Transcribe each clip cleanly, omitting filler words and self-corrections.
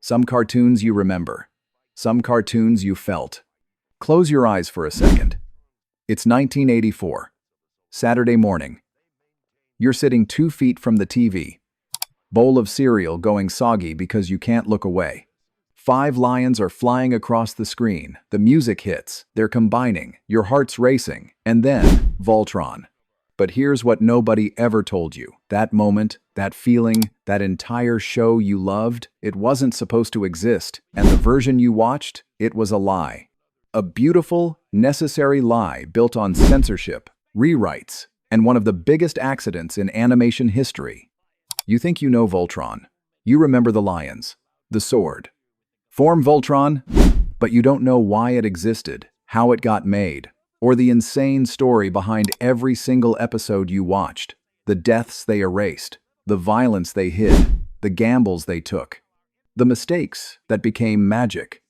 Some cartoons you remember. Some cartoons you felt. Close your eyes for a second. It's 1984. Saturday morning. You're sitting 2 feet from the TV. Bowl of cereal going soggy because you can't look away. 5 lions are flying across the screen. The music hits. They're combining. Your heart's racing. And then, Voltron. But here's what nobody ever told you. That moment, that feeling, that entire show you loved, it wasn't supposed to exist. And the version you watched, it was a lie. A beautiful, necessary lie built on censorship, rewrites, and one of the biggest accidents in animation history. You think you know Voltron. You remember the lions, the sword. Form Voltron, but you don't know why it existed, how it got made, or the insane story behind every single episode you watched. The deaths they erased, the violence they hid, the gambles they took, the mistakes that became magic.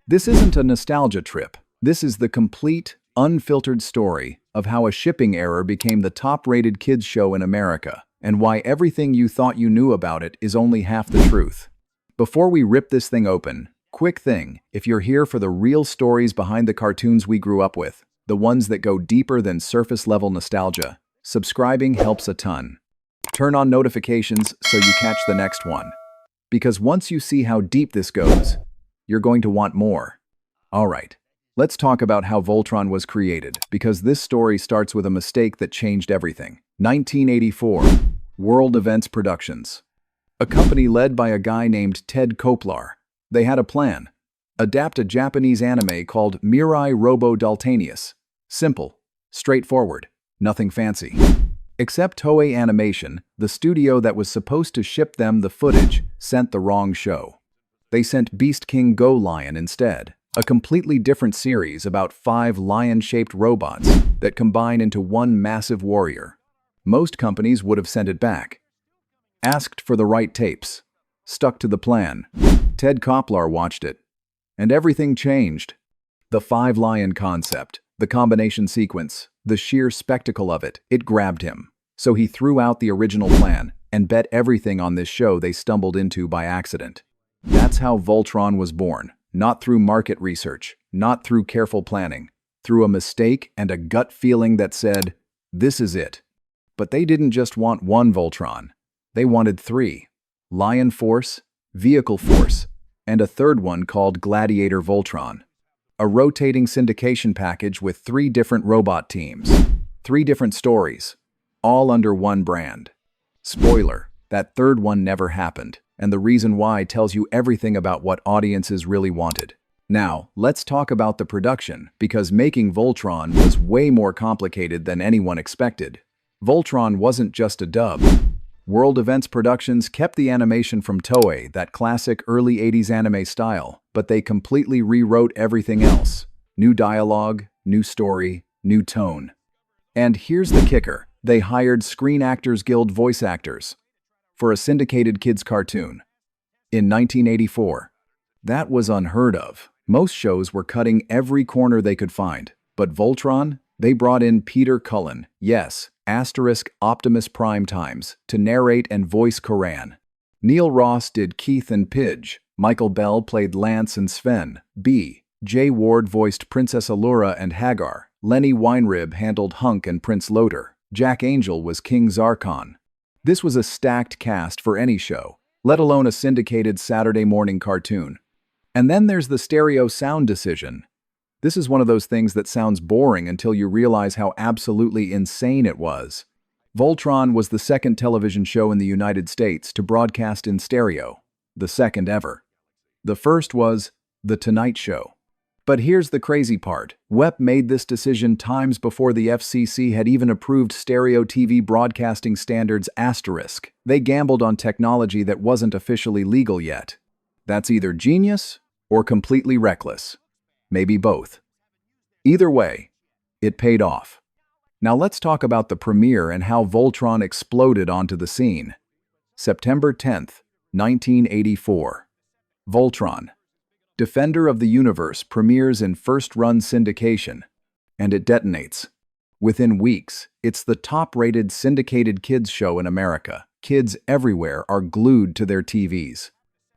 This isn't a nostalgia trip. This is the complete, unfiltered story of how a shipping error became the top-rated kids show in America, and why everything you thought you knew about it is only half the truth. Before we rip this thing open, quick thing, if you're here for the real stories behind the cartoons we grew up with, the ones that go deeper than surface-level nostalgia, subscribing helps a ton. Turn on notifications so you catch the next one. Because once you see how deep this goes, you're going to want more. Alright, let's talk about how Voltron was created, because this story starts with a mistake that changed everything. 1984, World Events Productions. A company led by a guy named Ted Koplar. They had a plan. Adapt a Japanese anime called Mirai Robo Daltanius. Simple, straightforward, nothing fancy. Except Toei Animation, the studio that was supposed to ship them the footage, sent the wrong show. They sent Beast King Go Lion instead, a completely different series about 5 lion-shaped robots that combine into one massive warrior. Most companies would have sent it back. Asked for the right tapes. Stuck to the plan. Ted Koplar watched it. And everything changed. The 5-lion concept, the combination sequence, the sheer spectacle of it, it grabbed him. So he threw out the original plan and bet everything on this show they stumbled into by accident. That's how Voltron was born, not through market research, not through careful planning, through a mistake and a gut feeling that said, this is it. But they didn't just want one Voltron. They wanted 3. Lion Force, Vehicle Force, and a third one called Gladiator Voltron. A rotating syndication package with 3 different robot teams. 3 different stories, all under one brand. Spoiler, that third one never happened, and the reason why tells you everything about what audiences really wanted. Now, let's talk about the production, because making Voltron was way more complicated than anyone expected. Voltron wasn't just a dub. World Events Productions kept the animation from Toei, that classic early 80s anime style, but they completely rewrote everything else. New dialogue, new story, new tone. And here's the kicker. They hired Screen Actors Guild voice actors for a syndicated kids cartoon. In 1984. That was unheard of. Most shows were cutting every corner they could find. But Voltron? They brought in Peter Cullen, yes, Optimus Prime times, to narrate and voice Koran. Neil Ross did Keith and Pidge. Michael Bell played Lance and Sven. Jay Ward voiced Princess Allura and Hagar. Lenny Weinrib handled Hunk and Prince Loader. Jack Angel was King Zarkon. This was a stacked cast for any show, let alone a syndicated Saturday morning cartoon. And then there's the stereo sound decision. This is one of those things that sounds boring until you realize how absolutely insane it was. Voltron was the second television show in the United States to broadcast in stereo, the second ever. The first was The Tonight Show. But here's the crazy part. WEP made this decision times before the FCC had even approved stereo TV broadcasting standards *. They gambled on technology that wasn't officially legal yet. That's either genius or completely reckless. Maybe both. Either way, it paid off. Now let's talk about the premiere and how Voltron exploded onto the scene. September 10th, 1984. Voltron, Defender of the Universe, premieres in first-run syndication, and it detonates. Within weeks, it's the top-rated syndicated kids show in America. Kids everywhere are glued to their TVs.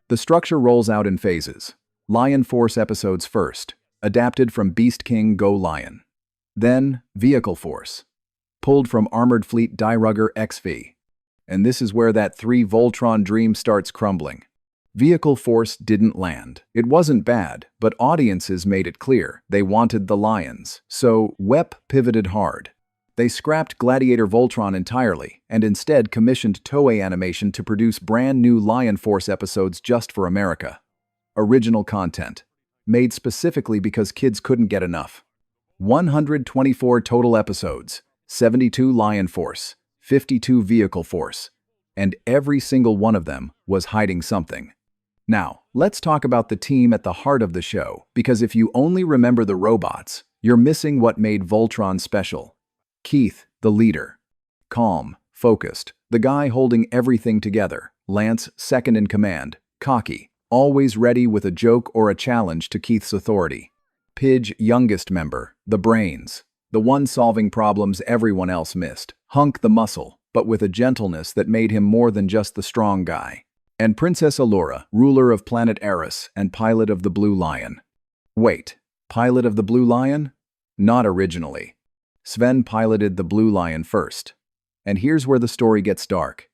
The structure rolls out in phases. Lion Force episodes first, adapted from Beast King Go Lion. Then, Vehicle Force, pulled from Armored Fleet Die Rugger XV. And this is where that 3 Voltron dream starts crumbling. Vehicle Force didn't land. It wasn't bad, but audiences made it clear they wanted the lions, so WEP pivoted hard. They scrapped Gladiator Voltron entirely and instead commissioned Toei Animation to produce brand new Lion Force episodes just for America. Original content, made specifically because kids couldn't get enough. 124 total episodes, 72 Lion Force, 52 Vehicle Force, and every single one of them was hiding something. Now, let's talk about the team at the heart of the show, because if you only remember the robots, you're missing what made Voltron special. Keith, the leader. Calm, focused, the guy holding everything together. Lance, second in command. Cocky, always ready with a joke or a challenge to Keith's authority. Pidge, youngest member. The brains. The one solving problems everyone else missed. Hunk, the muscle, but with a gentleness that made him more than just the strong guy. And Princess Allura, ruler of planet Eris and pilot of the Blue Lion. Wait, pilot of the Blue Lion? Not originally. Sven piloted the Blue Lion first. And here's where the story gets dark.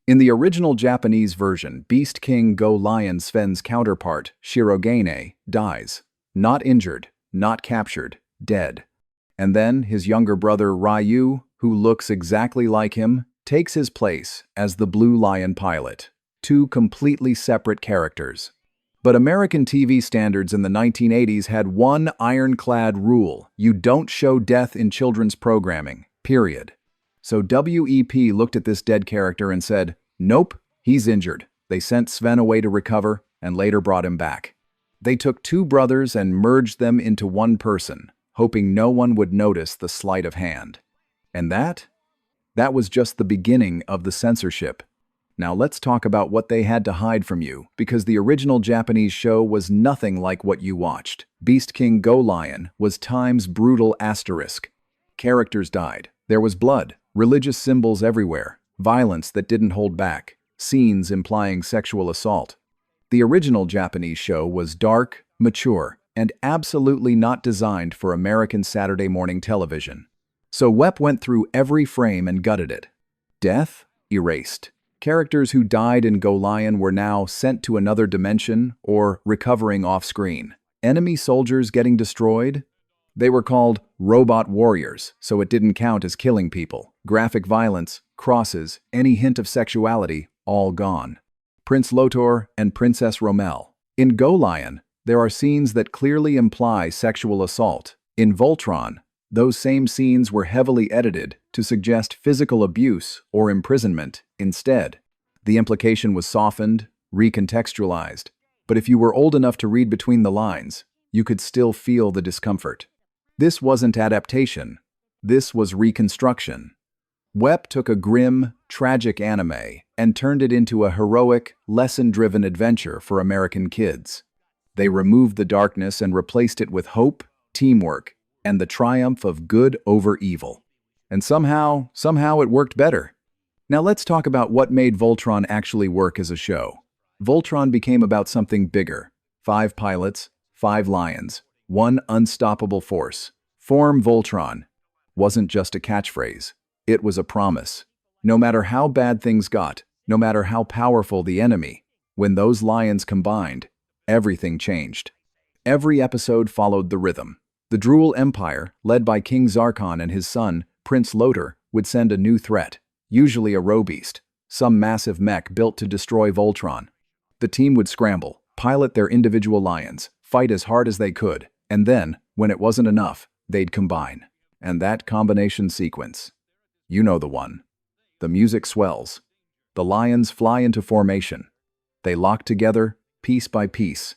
In the original Japanese version, Beast King Go Lion Sven's counterpart, Shirogane, dies. Not injured, not captured, dead. And then his younger brother Ryu, who looks exactly like him, takes his place as the Blue Lion pilot. 2 completely separate characters. But American TV standards in the 1980s had one ironclad rule: you don't show death in children's programming, period. So WEP looked at this dead character and said, nope, he's injured. They sent Sven away to recover and later brought him back. They took 2 brothers and merged them into one person, hoping no one would notice the sleight of hand. And that was just the beginning of the censorship. Now let's talk about what they had to hide from you, because the original Japanese show was nothing like what you watched. Beast King Go Lion was time's brutal asterisk. Characters died. There was blood, religious symbols everywhere, violence that didn't hold back, scenes implying sexual assault. The original Japanese show was dark, mature, and absolutely not designed for American Saturday morning television. So WEP went through every frame and gutted it. Death? Erased. Characters who died in Go Lion were now sent to another dimension or recovering off-screen. Enemy soldiers getting destroyed? They were called robot warriors, so it didn't count as killing people. Graphic violence, crosses, any hint of sexuality, all gone. Prince Lotor and Princess Rommel. In Go Lion, there are scenes that clearly imply sexual assault. In Voltron, those same scenes were heavily edited to suggest physical abuse or imprisonment instead. The implication was softened, recontextualized, but if you were old enough to read between the lines, you could still feel the discomfort. This wasn't adaptation. This was reconstruction. WEP took a grim, tragic anime and turned it into a heroic, lesson-driven adventure for American kids. They removed the darkness and replaced it with hope, teamwork, and the triumph of good over evil. And somehow it worked better. Now let's talk about what made Voltron actually work as a show. Voltron became about something bigger. 5 pilots, 5 lions, 1 unstoppable force. Form Voltron wasn't just a catchphrase. It was a promise. No matter how bad things got, no matter how powerful the enemy, when those lions combined, everything changed. Every episode followed the rhythm. The Drool Empire, led by King Zarkon and his son, Prince Lotor, would send a new threat, usually a robeast, some massive mech built to destroy Voltron. The team would scramble, pilot their individual lions, fight as hard as they could, and then, when it wasn't enough, they'd combine. And that combination sequence, you know the one. The music swells. The lions fly into formation. They lock together, piece by piece.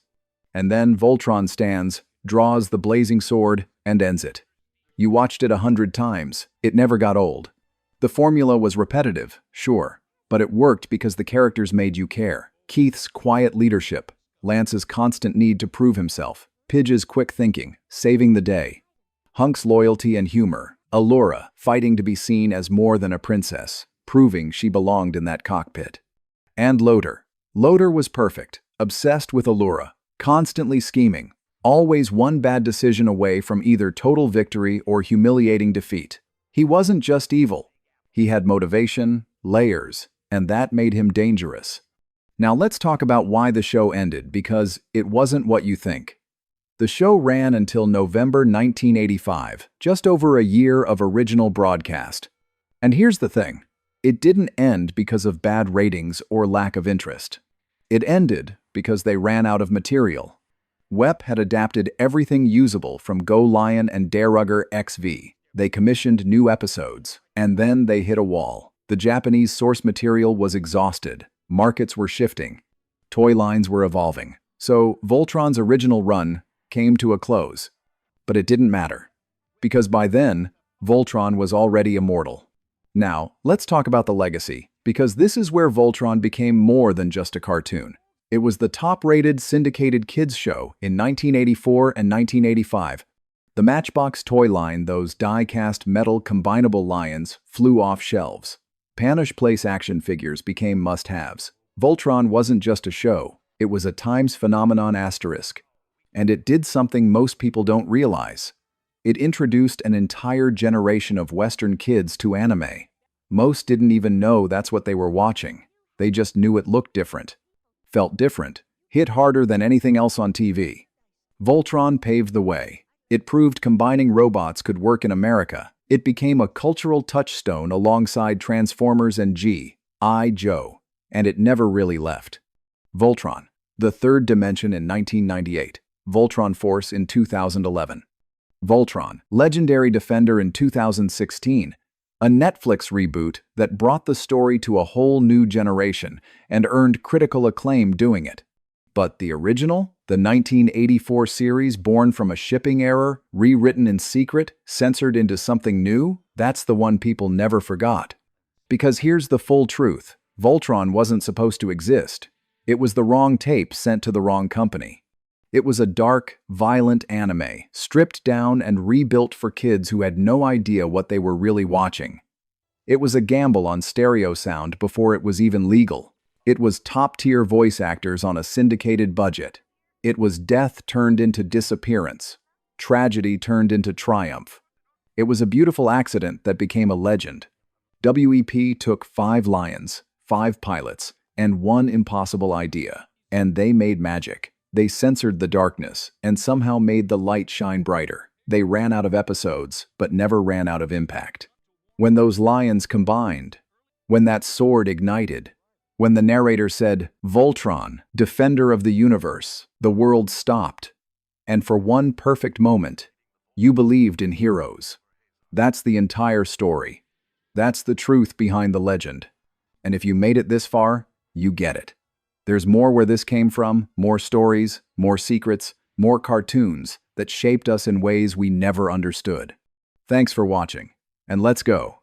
And then Voltron stands, draws the blazing sword, and ends it. You watched it 100 times. It never got old. The formula was repetitive, sure, but it worked because the characters made you care. Keith's quiet leadership, Lance's constant need to prove himself, Pidge's quick thinking, saving the day, Hunk's loyalty and humor, Allura fighting to be seen as more than a princess, proving she belonged in that cockpit. And Lotor. Lotor was perfect, obsessed with allura, constantly scheming, always one bad decision away from either total victory or humiliating defeat. He wasn't just evil. He had motivation, layers, and that made him dangerous. Now let's talk about why the show ended, because it wasn't what you think. The show ran until November 1985, just over a year of original broadcast. And here's the thing. It didn't end because of bad ratings or lack of interest. It ended because they ran out of material. WEP had adapted everything usable from Go Lion and Darugger XV. They commissioned new episodes, and then they hit a wall. The Japanese source material was exhausted, markets were shifting, toy lines were evolving. So Voltron's original run came to a close. But it didn't matter, because by then, Voltron was already immortal. Now, let's talk about the legacy, because this is where Voltron became more than just a cartoon. It was the top-rated syndicated kids show in 1984 and 1985. The Matchbox toy line, those die-cast metal combinable lions, flew off shelves. Panish Place action figures became must-haves. Voltron wasn't just a show, it was a times phenomenon asterisk. And it did something most people don't realize. It introduced an entire generation of Western kids to anime. Most didn't even know that's what they were watching. They just knew it looked different, felt different, hit harder than anything else on TV. Voltron paved the way. It proved combining robots could work in America. It became a cultural touchstone alongside Transformers and G.I. Joe, and it never really left. Voltron, the Third Dimension in 1998. Voltron Force in 2011. Voltron, Legendary Defender in 2016. A Netflix reboot that brought the story to a whole new generation and earned critical acclaim doing it. But the original, the 1984 series born from a shipping error, rewritten in secret, censored into something new, that's the one people never forgot. Because here's the full truth. Voltron wasn't supposed to exist. It was the wrong tape sent to the wrong company. It was a dark, violent anime, stripped down and rebuilt for kids who had no idea what they were really watching. It was a gamble on stereo sound before it was even legal. It was top-tier voice actors on a syndicated budget. It was death turned into disappearance, tragedy turned into triumph. It was a beautiful accident that became a legend. WEP took 5 lions, 5 pilots, and 1 impossible idea, and they made magic. They censored the darkness and somehow made the light shine brighter. They ran out of episodes, but never ran out of impact. When those lions combined, when that sword ignited, when the narrator said, "Voltron, defender of the universe," the world stopped. And for one perfect moment, you believed in heroes. That's the entire story. That's the truth behind the legend. And if you made it this far, you get it. There's more where this came from, more stories, more secrets, more cartoons that shaped us in ways we never understood. Thanks for watching, and let's go.